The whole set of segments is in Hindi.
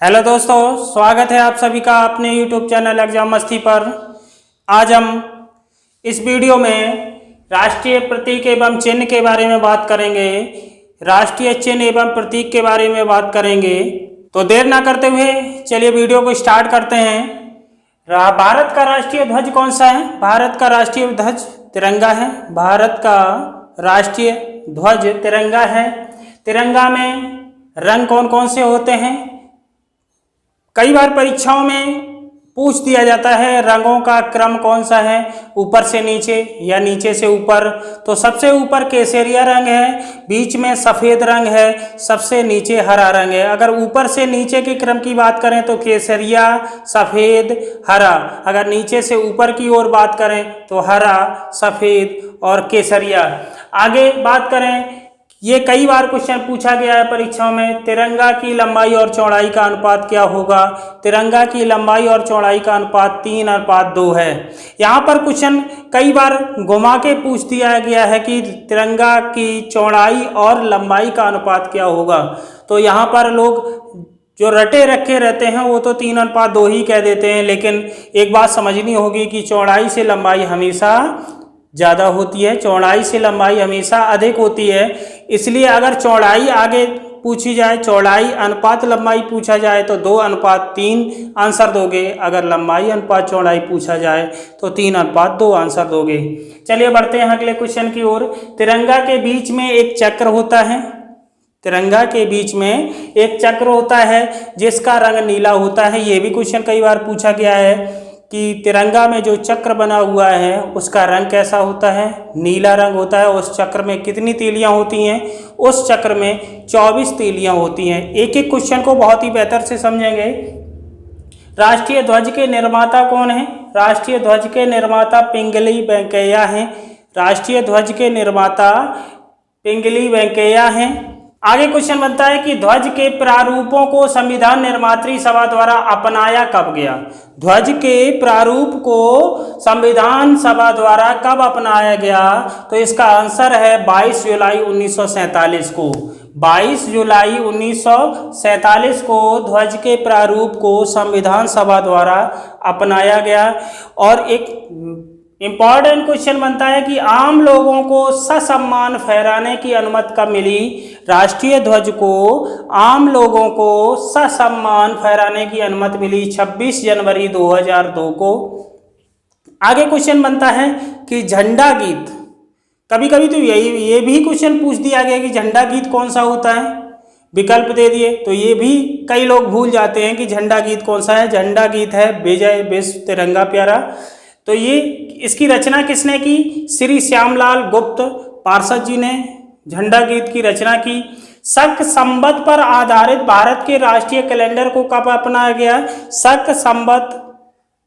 हेलो दोस्तों, स्वागत है आप सभी का अपने यूट्यूब चैनल एग्जाम मस्ती पर। आज हम इस वीडियो में राष्ट्रीय प्रतीक एवं चिन्ह के बारे में बात करेंगे। राष्ट्रीय चिन्ह एवं प्रतीक के बारे में बात करेंगे। तो देर ना करते हुए चलिए वीडियो को स्टार्ट करते हैं। भारत का राष्ट्रीय ध्वज कौन सा है? भारत का राष्ट्रीय ध्वज तिरंगा है। भारत का राष्ट्रीय ध्वज तिरंगा है। तिरंगा में रंग कौन कौन से होते हैं? कई बार परीक्षाओं में पूछ दिया जाता है रंगों का क्रम कौन सा है, ऊपर से नीचे या नीचे से ऊपर। तो सबसे ऊपर केसरिया रंग है, बीच में सफ़ेद रंग है, सबसे नीचे हरा रंग है। अगर ऊपर से नीचे के क्रम की बात करें तो केसरिया, सफ़ेद, हरा। अगर नीचे से ऊपर की ओर बात करें तो हरा, सफ़ेद और केसरिया। आगे बात करें, ये कई बार क्वेश्चन पूछा गया है परीक्षाओं में, तिरंगा की लंबाई और चौड़ाई का अनुपात क्या होगा? तिरंगा की लंबाई और चौड़ाई का अनुपात 3:2 है। यहाँ पर क्वेश्चन कई बार घुमा के पूछ दिया गया है कि तिरंगा की चौड़ाई और लंबाई का अनुपात क्या होगा। तो यहाँ पर लोग जो रटे रखे रहते हैं वो तो 3:2 ही कह देते हैं, लेकिन एक बात समझनी होगी कि चौड़ाई से लंबाई हमेशा ज़्यादा होती है, चौड़ाई से लंबाई हमेशा अधिक होती है। इसलिए अगर चौड़ाई आगे पूछी जाए, चौड़ाई अनुपात लंबाई पूछा जाए तो 2:3 आंसर दोगे। अगर लंबाई अनुपात चौड़ाई पूछा जाए तो 3:2 आंसर दोगे। चलिए बढ़ते हैं अगले क्वेश्चन की ओर। तिरंगा के बीच में एक चक्र होता है। तिरंगा के बीच में एक चक्र होता है जिसका रंग नीला होता है। ये भी क्वेश्चन कई बार पूछा गया है कि तिरंगा में जो चक्र बना हुआ है उसका रंग कैसा होता है? नीला रंग होता है। उस चक्र में कितनी तीलियां होती हैं? उस चक्र में 24 तीलियां होती हैं। एक एक क्वेश्चन को बहुत ही बेहतर से समझेंगे। राष्ट्रीय ध्वज के निर्माता कौन है? राष्ट्रीय ध्वज के निर्माता पिंगली वेंकैया हैं। राष्ट्रीय ध्वज के निर्माता पिंगली वेंकैया हैं। आगे क्वेश्चन बनता है कि ध्वज के प्रारूपों को संविधान निर्मात्री सभा द्वारा अपनाया कब गया? ध्वज के प्रारूप को संविधान सभा द्वारा कब अपनाया गया? तो इसका आंसर है 22 जुलाई 1947 को। 22 जुलाई 1947 को ध्वज के प्रारूप को संविधान सभा द्वारा अपनाया गया। और एक इम्पॉर्टेंट क्वेश्चन बनता है कि आम लोगों को ससम्मान फहराने की अनुमति कब मिली? राष्ट्रीय ध्वज को आम लोगों को ससम्मान फहराने की अनुमति मिली 26 जनवरी 2002 को। आगे क्वेश्चन बनता है कि झंडा गीत, कभी कभी तो ये भी क्वेश्चन पूछ दिया गया कि झंडा गीत कौन सा होता है, विकल्प दे दिए। तो ये भी कई लोग भूल जाते हैं कि झंडा गीत कौन सा है। झंडा गीत है विजय विश्व तिरंगा प्यारा। तो ये इसकी रचना किसने की? श्री श्यामलाल गुप्त पार्षद जी ने झंडा गीत की रचना की। शक संवत पर आधारित भारत के राष्ट्रीय कैलेंडर को कब अपनाया गया? शक संवत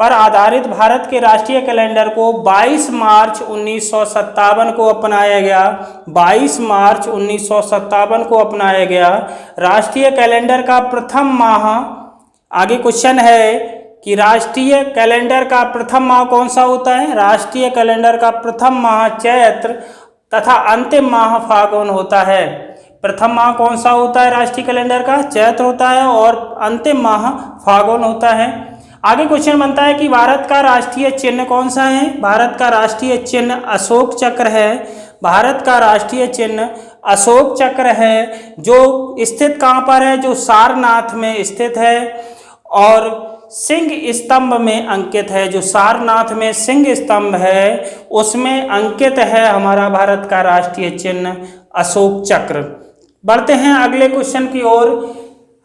पर आधारित भारत के राष्ट्रीय कैलेंडर को 22 मार्च 1957 को अपनाया गया। 22 मार्च 1957 को अपनाया गया। राष्ट्रीय कैलेंडर का प्रथम माह, आगे क्वेश्चन है कि राष्ट्रीय कैलेंडर का प्रथम माह कौन सा होता है? राष्ट्रीय कैलेंडर का प्रथम माह चैत्र तथा अंतिम माह फागुन होता है। प्रथम माह कौन सा होता है राष्ट्रीय कैलेंडर का? चैत्र होता है और अंतिम माह फागुन होता है। आगे क्वेश्चन बनता है कि भारत का राष्ट्रीय चिन्ह कौन सा है? भारत का राष्ट्रीय चिन्ह अशोक चक्र है। भारत का राष्ट्रीय चिन्ह अशोक चक्र है, जो स्थित कहाँ पर है? जो सारनाथ में स्थित है और सिंह स्तंभ में अंकित है। जो सारनाथ में सिंह स्तंभ है उसमें अंकित है हमारा भारत का राष्ट्रीय चिन्ह अशोक चक्र। बढ़ते हैं अगले क्वेश्चन की ओर।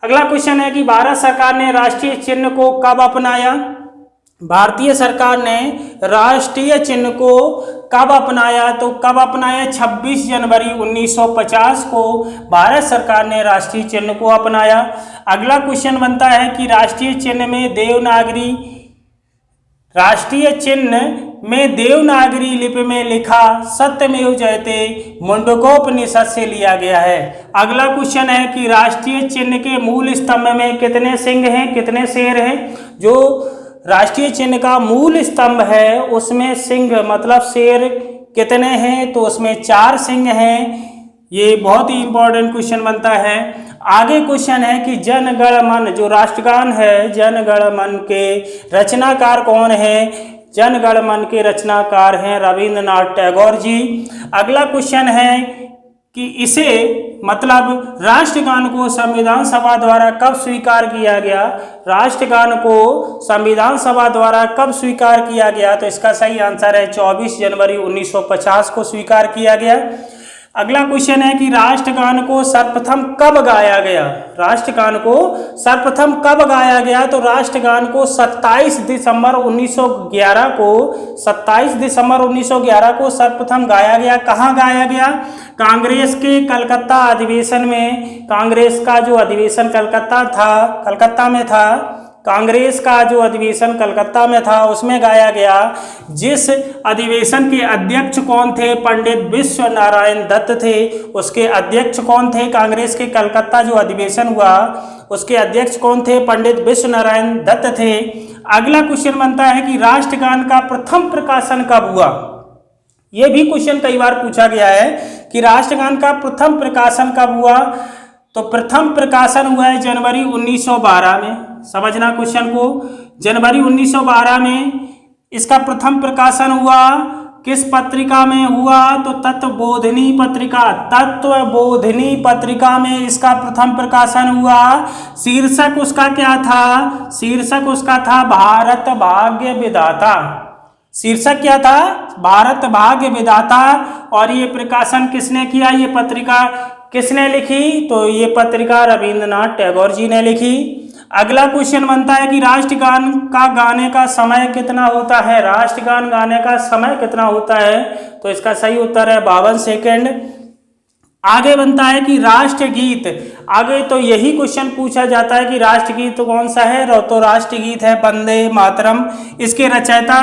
अगला क्वेश्चन है कि भारत सरकार ने राष्ट्रीय चिन्ह को कब अपनाया? भारतीय सरकार ने राष्ट्रीय चिन्ह को कब अपनाया? तो कब अपनाया? 26 जनवरी 1950 को भारत सरकार ने राष्ट्रीय चिन्ह को अपनाया। अगला क्वेश्चन बनता है कि राष्ट्रीय चिन्ह में देवनागरी लिपि में लिखा सत्यमेव जयते मुंडकोपनिषद से लिया गया है। अगला क्वेश्चन है कि राष्ट्रीय चिन्ह के मूल स्तंभ में कितने सिंह हैं, कितने शेर हैं? जो राष्ट्रीय चिन्ह का मूल स्तंभ है उसमें सिंह मतलब शेर कितने हैं? तो उसमें 4 सिंह हैं। ये बहुत ही इंपॉर्टेंट क्वेश्चन बनता है। आगे क्वेश्चन है कि जन गण मन जो राष्ट्रगान है, जन गण मन के रचनाकार कौन है? जन गण मन के रचनाकार हैं रविंद्रनाथ टैगोर जी। अगला क्वेश्चन है कि इसे मतलब राष्ट्रगान को संविधान सभा द्वारा कब स्वीकार किया गया? राष्ट्रगान को संविधान सभा द्वारा कब स्वीकार किया गया? तो इसका सही आंसर है 24 जनवरी 1950 को स्वीकार किया गया। अगला क्वेश्चन है कि राष्ट्रगान को सर्वप्रथम कब गाया गया? राष्ट्रगान को सर्वप्रथम कब गाया गया? तो राष्ट्रगान को 27 दिसंबर 1911 को 27 दिसंबर 1911 को सर्वप्रथम गाया गया। कहाँ गाया गया? कांग्रेस के कलकत्ता अधिवेशन में। कांग्रेस का जो अधिवेशन कलकत्ता में था, कांग्रेस का जो अधिवेशन कलकत्ता में था उसमें गाया गया। जिस अधिवेशन के अध्यक्ष कौन थे? पंडित विश्व नारायण दत्त थे। उसके अध्यक्ष कौन थे? कांग्रेस के कलकत्ता जो अधिवेशन हुआ उसके अध्यक्ष कौन थे? पंडित विश्व नारायण दत्त थे। अगला क्वेश्चन बनता है कि राष्ट्रगान का प्रथम प्रकाशन कब हुआ? यह भी क्वेश्चन कई बार पूछा गया है कि राष्ट्रगान का प्रथम प्रकाशन कब हुआ? तो प्रथम प्रकाशन हुआ है जनवरी 1912 में। समझना क्वेश्चन को, जनवरी 1912 में इसका प्रथम प्रकाशन हुआ। किस पत्रिका में हुआ? तो तत्वबोधिनी पत्रिका, तत्वबोधिनी पत्रिका में इसका प्रथम प्रकाशन हुआ। शीर्षक उसका क्या था? शीर्षक उसका था भारत भाग्य विधाता। शीर्षक क्या था? भारत भाग्य विधाता। और ये प्रकाशन किसने किया? ये पत्रिका किसने लिखी? तो ये पत्रिका रविंद्रनाथ टैगोर जी ने लिखी। अगला क्वेश्चन बनता है कि राष्ट्रगान का गाने का समय कितना होता है? राष्ट्रगान गाने का समय कितना होता है? तो इसका सही उत्तर है 52 सेकेंड। आगे बनता है कि राष्ट्रगीत, आगे तो यही क्वेश्चन पूछा जाता है कि राष्ट्रगीत तो कौन सा है? तो राष्ट्रगीत है वंदे मातरम। इसके रचयिता,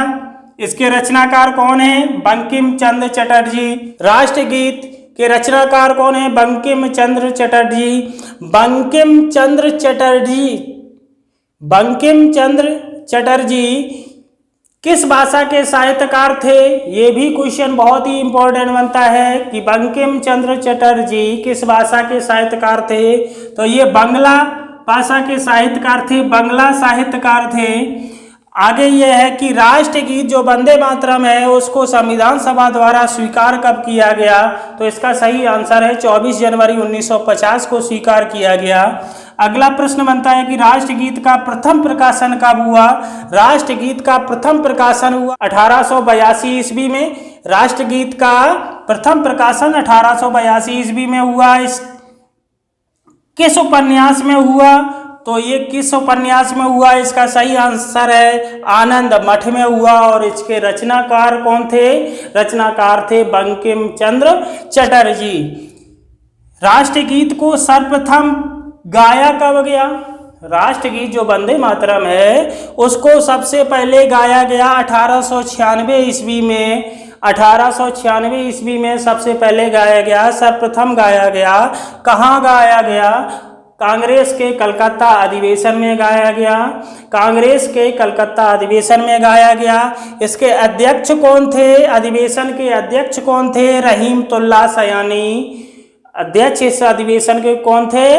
इसके रचनाकार कौन है? बंकिम चंद्र चटर्जी। राष्ट्रगीत के रचनाकार कौन है? बंकिम चंद्र चटर्जी। बंकिम चंद्र चटर्जी, बंकिम चंद्र चटर्जी किस भाषा के साहित्यकार थे? ये भी क्वेश्चन बहुत ही इंपॉर्टेंट बनता है कि बंकिम चंद्र चटर्जी किस भाषा के साहित्यकार थे? तो ये बांग्ला भाषा के साहित्यकार थे, बांग्ला साहित्यकार थे। आगे यह है कि राष्ट्रगीत जो वंदे मातरम है उसको संविधान सभा द्वारा स्वीकार कब किया गया? तो इसका सही आंसर है 24 जनवरी 1950 को स्वीकार किया गया। अगला प्रश्न बनता है कि राष्ट्रगीत का प्रथम प्रकाशन कब हुआ? राष्ट्रगीत का प्रथम प्रकाशन हुआ 1882 ईस्वी में। राष्ट्रगीत का प्रथम प्रकाशन 1882 ईस्वी में हुआ। इस किस उपन्यास में हुआ? तो ये किस उपन्यास में हुआ? इसका सही आंसर है आनंद मठ में हुआ। और इसके रचनाकार कौन थे? रचनाकार थे बंकिम चंद्र चटर्जी। राष्ट्रगीत को सर्वप्रथम गाया कब गया? राष्ट्रगीत जो वंदे मातरम है उसको सबसे पहले गाया गया 1896 ईस्वी में। 1896 ईस्वी में सबसे पहले गाया गया, सर्वप्रथम गाया गया। कहाँ गाया गया? कांग्रेस के कलकत्ता अधिवेशन में गाया गया। कांग्रेस के कलकत्ता अधिवेशन में गाया गया। इसके अध्यक्ष कौन थे? अधिवेशन के अध्यक्ष कौन थे? रहीमतुल्लाह सयानी। अध्यक्ष इस अधिवेशन के कौन थे?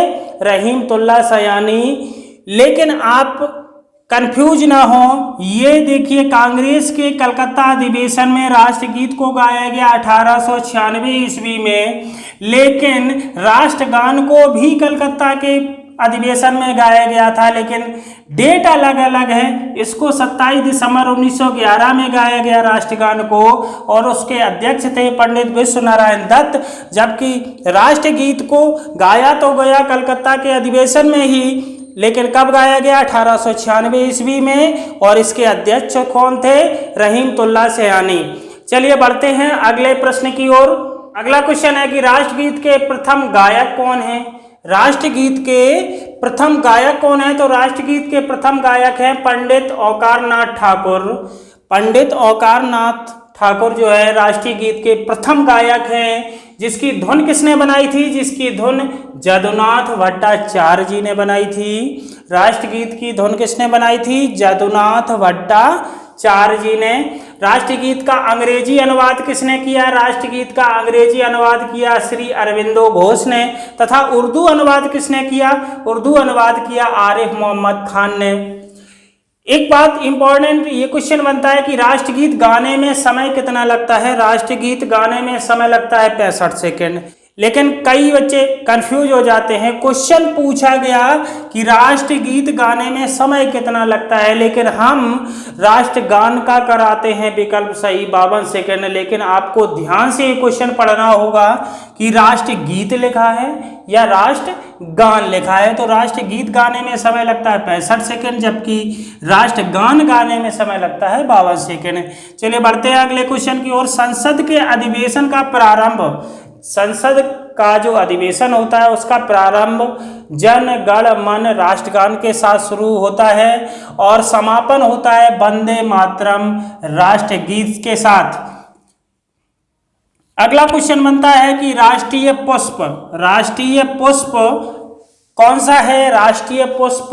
रहीमतुल्लाह सयानी। लेकिन आप कंफ्यूज ना हो, ये देखिए कांग्रेस के कलकत्ता अधिवेशन में राष्ट्रगीत को गाया गया 1896 ईस्वी में, लेकिन राष्ट्रगान को भी कलकत्ता के अधिवेशन में गाया गया था, लेकिन डेट अलग अलग है। इसको 27 दिसंबर 1911 में गाया गया राष्ट्रगान को, और उसके अध्यक्ष थे पंडित विश्व नारायण दत्त। जबकि राष्ट्रगीत को गाया तो गया कलकत्ता के अधिवेशन में ही, लेकिन कब गाया गया? 1896 ईस्वी में। और इसके अध्यक्ष कौन थे? रहीमतुल्लाह सयानी। चलिए बढ़ते हैं अगले प्रश्न की ओर। अगला क्वेश्चन है कि राष्ट्रगीत के प्रथम गायक कौन है? राष्ट्रगीत के प्रथम गायक कौन है? तो राष्ट्रगीत के प्रथम गायक हैं पंडित ओंकारनाथ ठाकुर। पंडित ओंकारनाथ ठाकुर जो है राष्ट्रीय गीत के प्रथम गायक हैं। जिसकी धुन किसने बनाई थी? जिसकी धुन जदुनाथ भट्टाचार्य जी ने बनाई थी। राष्ट्रगीत की धुन किसने बनाई थी? जदुनाथ भट्टाचार्य जी ने। राष्ट्रगीत का अंग्रेजी अनुवाद किसने किया? राष्ट्रगीत का अंग्रेजी अनुवाद किया श्री अरविंदो घोष ने। तथा उर्दू अनुवाद किसने किया? उर्दू अनुवाद किया आरिफ मोहम्मद खान ने। एक बात इंपॉर्टेंट ये क्वेश्चन बनता है कि राष्ट्रगीत गाने में समय कितना लगता है? राष्ट्रगीत गाने में समय लगता है 65 सेकेंड। लेकिन कई बच्चे कंफ्यूज हो जाते हैं। क्वेश्चन पूछा गया कि राष्ट्रगीत गाने में समय कितना लगता है, लेकिन हम राष्ट्रगान का कराते हैं विकल्प सही 52 सेकेंड। लेकिन आपको ध्यान से ये क्वेश्चन पढ़ना होगा कि राष्ट्रगीत लिखा है या राष्ट्रगान लिखा है। तो राष्ट्रगीत गाने में समय लगता है 65 सेकेंड, जबकि राष्ट्रगान गाने में समय लगता है 52 सेकेंड। चलिए बढ़ते हैं अगले क्वेश्चन की ओर। संसद के अधिवेशन का प्रारंभ, संसद का जो अधिवेशन होता है उसका प्रारंभ जन गण मन राष्ट्रगान के साथ शुरू होता है और समापन होता है वंदे मातरम राष्ट्रगीत के साथ। अगला क्वेश्चन बनता है कि राष्ट्रीय पुष्प, राष्ट्रीय पुष्प कौन सा है? राष्ट्रीय पुष्प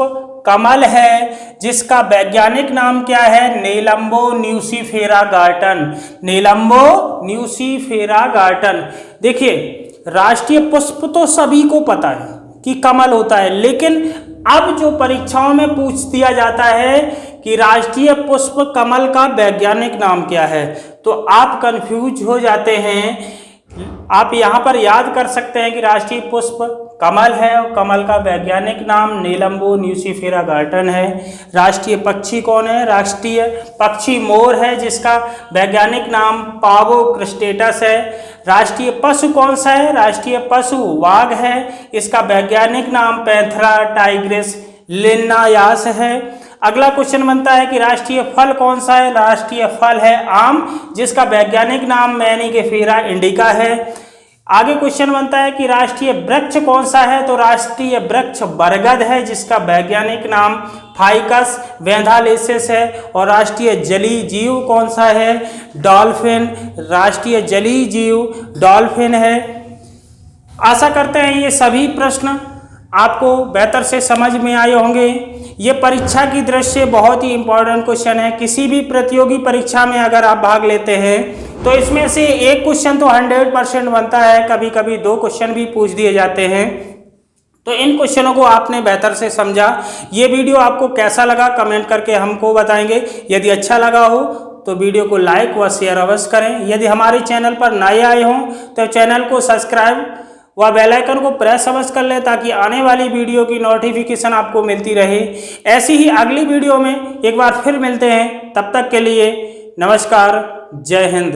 कमल है, जिसका वैज्ञानिक नाम क्या है? नेलंबो न्यूसीफेरा गार्टन, नेलंबो न्यूसीफेरा गार्टन। देखिए राष्ट्रीय पुष्प तो सभी को पता है कि कमल होता है, लेकिन अब जो परीक्षाओं में पूछ दिया जाता है कि राष्ट्रीय पुष्प कमल का वैज्ञानिक नाम क्या है, तो आप कंफ्यूज हो जाते हैं। आप यहाँ पर याद कर सकते हैं कि राष्ट्रीय पुष्प कमल है और कमल का वैज्ञानिक नाम नेलंबो न्यूसीफेरा गार्टन है। राष्ट्रीय पक्षी कौन है? राष्ट्रीय पक्षी मोर है, जिसका वैज्ञानिक नाम पावो क्रिस्टेटस है। राष्ट्रीय पशु कौन सा है? राष्ट्रीय पशु वाघ है, इसका वैज्ञानिक नाम पैंथरा टाइग्रिस लिन्नायास है। अगला क्वेश्चन बनता है कि राष्ट्रीय फल कौन सा है? राष्ट्रीय फल है आम, जिसका वैज्ञानिक नाम मैनिकेफेरा इंडिका है। आगे क्वेश्चन बनता है कि राष्ट्रीय वृक्ष कौन सा है? तो राष्ट्रीय वृक्ष बरगद है, जिसका वैज्ञानिक नाम फाइकस वेंथालेसिस है। और राष्ट्रीय जलीय जीव कौन सा है? डॉल्फिन, राष्ट्रीय जलीय जीव डॉल्फिन है। आशा करते हैं ये सभी प्रश्न आपको बेहतर से समझ में आए होंगे। ये परीक्षा की दृष्टि से बहुत ही इंपॉर्टेंट क्वेश्चन है। किसी भी प्रतियोगी परीक्षा में अगर आप भाग लेते हैं तो इसमें से एक क्वेश्चन तो 100% बनता है, कभी कभी 2 क्वेश्चन भी पूछ दिए जाते हैं। तो इन क्वेश्चनों को आपने बेहतर से समझा। ये वीडियो आपको कैसा लगा कमेंट करके हमको बताएंगे। यदि अच्छा लगा हो तो वीडियो को लाइक व शेयर अवश्य करें। यदि हमारे चैनल पर नए आए हों तो चैनल को सब्सक्राइब व बेल आइकन को प्रेस अवश्य कर ले, ताकि आने वाली वीडियो की नोटिफिकेशन आपको मिलती रहे। ऐसी ही अगली वीडियो में एक बार फिर मिलते हैं। तब तक के लिए नमस्कार, जय हिंद।